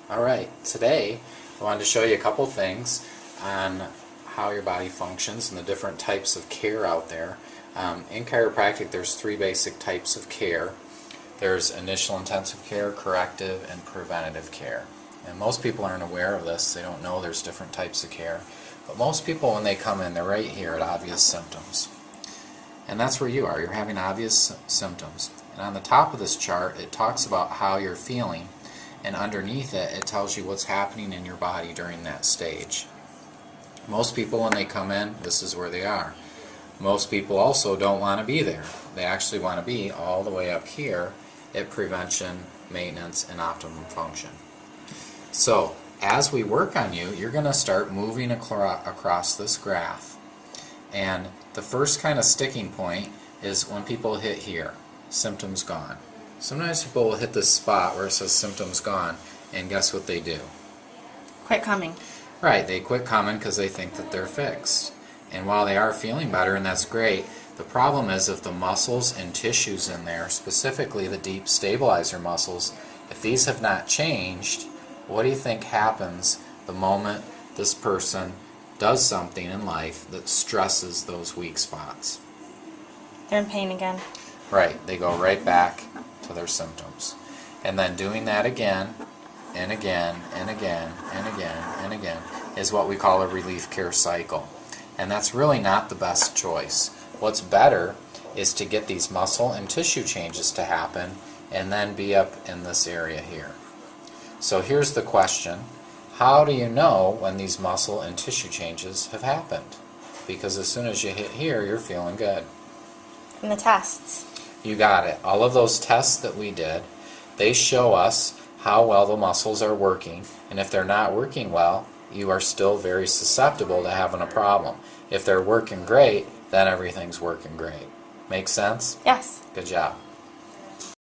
Alright, today I wanted to show you a couple things on how your body functions and the different types of care out there. In chiropractic there's three basic types of care. There's initial intensive care, corrective, and preventative care. And most people aren't aware of this, they don't know there's different types of care. But most people when they come in, they're right here at obvious symptoms. And that's where you are, you're having obvious symptoms. And on the top of this chart it talks about how you're feeling, and underneath it, it tells you what's happening in your body during that stage. Most people when they come in, this is where they are. Most people also don't want to be there. They actually want to be all the way up here at prevention, maintenance, and optimum function. So, as we work on you, you're going to start moving across this graph. And the first kind of sticking point is when people hit here, symptoms gone. Sometimes people will hit this spot where it says symptoms gone, and guess what they do? Quit coming. Right, they quit coming because they think that they're fixed. And while they are feeling better, and that's great, the problem is if the muscles and tissues in there, specifically the deep stabilizer muscles, if these have not changed, what do you think happens the moment this person does something in life that stresses those weak spots? They're in pain again. Right, they go right back to their symptoms. And then doing that again, and again, and again, and again, and again, is what we call a relief care cycle. And that's really not the best choice. What's better is to get these muscle and tissue changes to happen and then be up in this area here. So here's the question. How do you know when these muscle and tissue changes have happened? Because as soon as you hit here, you're feeling good. From the tests. You got it. All of those tests that we did, they show us how well the muscles are working, and if they're not working well, you are still very susceptible to having a problem. If they're working great, then everything's working great. Make sense? Yes. Good job.